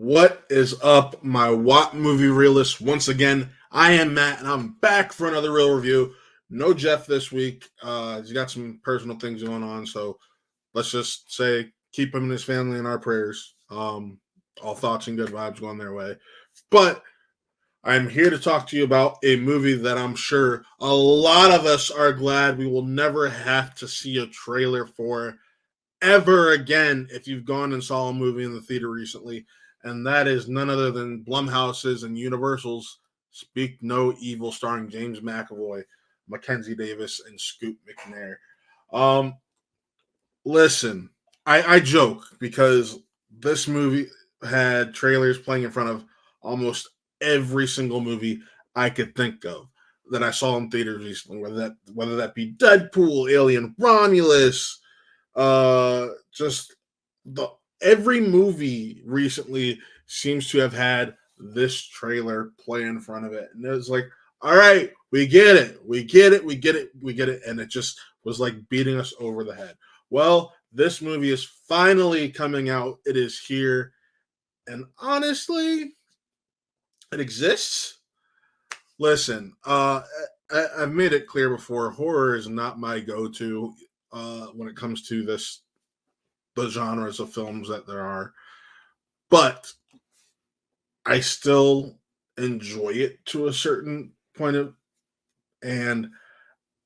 What is up, my Watt movie realists? Once again, I am Matt, and I'm back for another real review. No Jeff this week. He's got some personal things going on, so let's just say keep him and his family in our prayers. All thoughts and good vibes going their way. But I'm here to talk to you about a movie that I'm sure a lot of us are glad we will never have to see a trailer for ever again if you've gone and saw a movie in the theater recently, and that is none other than Blumhouse's and Universal's Speak No Evil, starring James McAvoy, Mackenzie Davis, and Scoot McNairy. Um, Listen, I joke because this movie had trailers playing in front of almost every single movie I could think of that I saw in theaters recently, whether that be Deadpool, Alien, Romulus, just the every movie recently seems to have had this trailer play in front of it, and it was like, all right, we get it, and it just was like beating us over the head. Well, this movie is finally coming out. It is here, and honestly, it exists. Listen, I've made it clear before, horror is not my go-to when it comes to the genres of films that there are, but I still enjoy it to a certain point of, and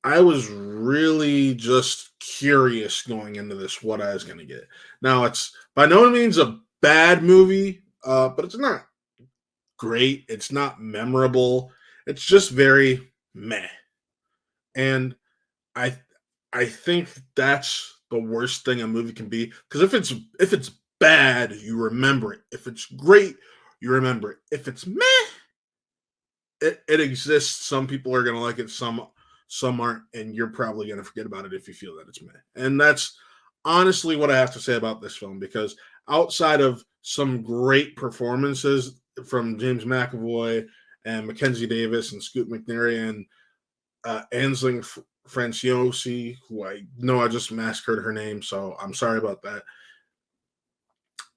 I was really just curious going into this what I was going to get. Now, it's by no means a bad movie, but it's not great. It's not memorable. It's just very meh, and I I think that's the worst thing a movie can be, because if it's bad, you remember it. If it's great, you remember it. If it's meh, it exists. Some people are gonna like it, some aren't, and you're probably gonna forget about it if you feel that it's meh. And that's honestly what I have to say about this film, because outside of some great performances from James McAvoy and Mackenzie Davis and Scoot McNairy and Ansling Franciosi, who I know I just massacred her name, so I'm sorry about that.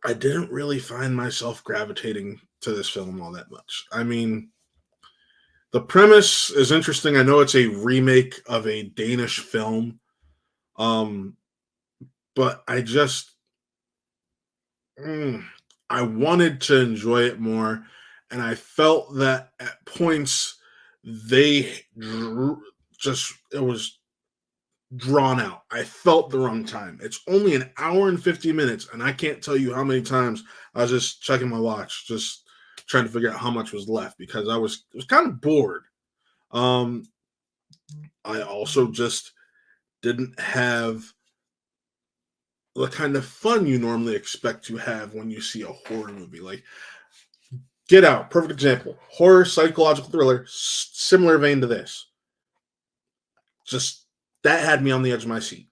I didn't really find myself gravitating to this film all that much. I mean, the premise is interesting. I know it's a remake of a Danish film, um, but I wanted to enjoy it more, and I felt that at points they just it was drawn out. I felt the runtime. It's only an hour and 50 minutes, and I can't tell you how many times I was just checking my watch, just trying to figure out how much was left, because I was kind of bored. Um, I also just didn't have the kind of fun you normally expect to have when you see a horror movie. Like Get Out, perfect example. Horror psychological thriller, similar vein to this. Just that had me on the edge of my seat,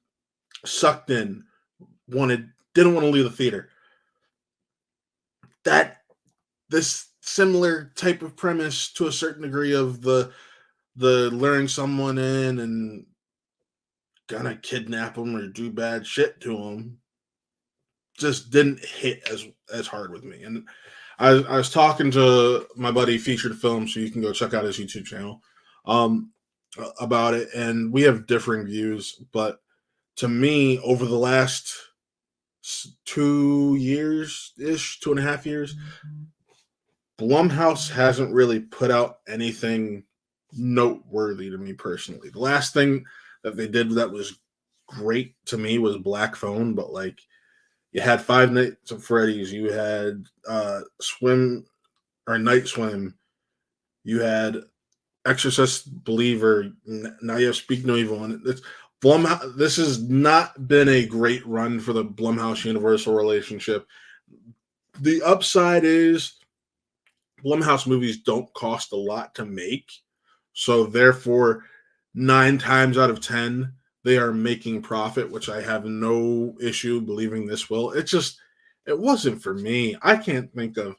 sucked in, didn't want to leave the theater. That this similar type of premise to a certain degree of the luring someone in and gonna kidnap them or do bad shit to them just didn't hit as hard with me. And I was talking to my buddy Featured Film, so you can go check out his YouTube channel, um, about it, and we have differing views. But to me, over the last 2 years ish, 2.5 years, Blumhouse hasn't really put out anything noteworthy to me personally. The last thing that they did that was great to me was Black Phone, but like, you had Five Nights at Freddy's, you had Swim or Night Swim, you had Exorcist Believer, now you have Speak No Evil, and it's Blumhouse. This has not been a great run for the Blumhouse Universal relationship. The upside is Blumhouse movies don't cost a lot to make, so therefore, 9 times out of 10, they are making profit, which I have no issue believing this will. It wasn't for me. I can't think of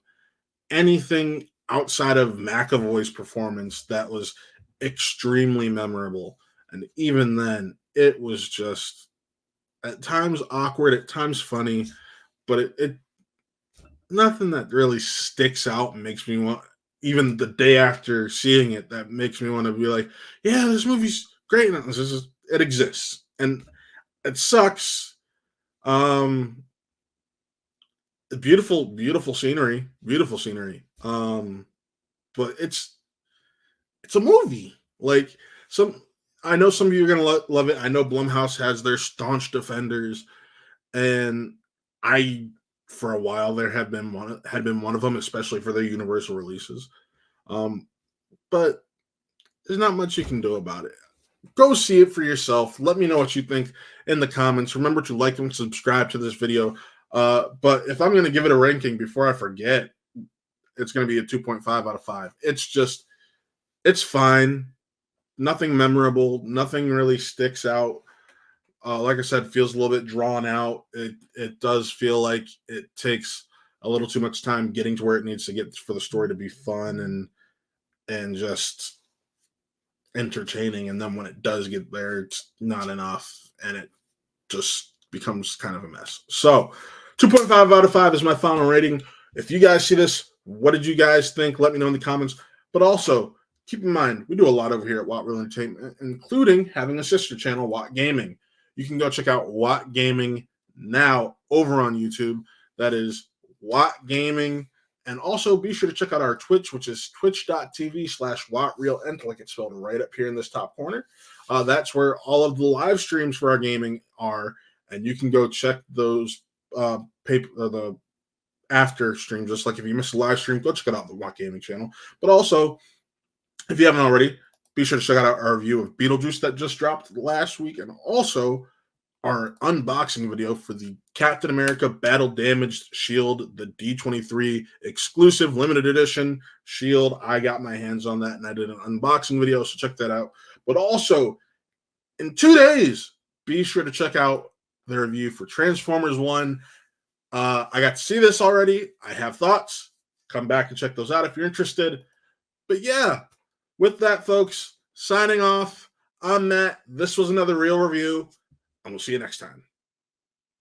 anything outside of McAvoy's performance that was extremely memorable. And even then, it was just at times awkward, at times funny, but nothing that really sticks out and makes me want, even the day after seeing it, that makes me want to be like, yeah, this movie's great. It exists. And it sucks. Um, beautiful, beautiful scenery, beautiful scenery. But it's a movie. Like some, I know some of you are gonna love it. I know Blumhouse has their staunch defenders, and I, for a while there, had been one of them, especially for their Universal releases. Um, but there's not much you can do about it. Go see it for yourself. Let me know what you think in the comments. Remember to like and subscribe to this video. But if I'm going to give it a ranking before I forget, it's going to be a 2.5 out of 5. It's fine. Nothing memorable. Nothing really sticks out. Like I said, feels a little bit drawn out. It does feel like it takes a little too much time getting to where it needs to get for the story to be fun and just entertaining. And then when it does get there, it's not enough, and it just becomes kind of a mess. So 2.5 out of 5 is my final rating. If you guys see this, what did you guys think? Let me know in the comments. But also, keep in mind, we do a lot over here at Watt Real Entertainment, including having a sister channel, Watt Gaming. You can go check out Watt Gaming now over on YouTube. That is Watt Gaming. And also be sure to check out our Twitch, which is twitch.tv/WattRealEnt, like it's spelled right up here in this top corner. That's where all of the live streams for our gaming are. And you can go check those the after streams. Just like if you missed a live stream, go check it out the Watt Gaming channel. But also, if you haven't already, be sure to check out our review of Beetlejuice that just dropped last week, and also our unboxing video for the Captain America Battle Damaged Shield, the D23 exclusive limited edition shield. I got my hands on that, and I did an unboxing video, so check that out. But also, in 2 days, be sure to check out the review for Transformers 1. I got to see this already. I have thoughts. Come back and check those out if you're interested. But yeah, with that, folks, signing off. I'm Matt. This was another Real Review, and we'll see you next time.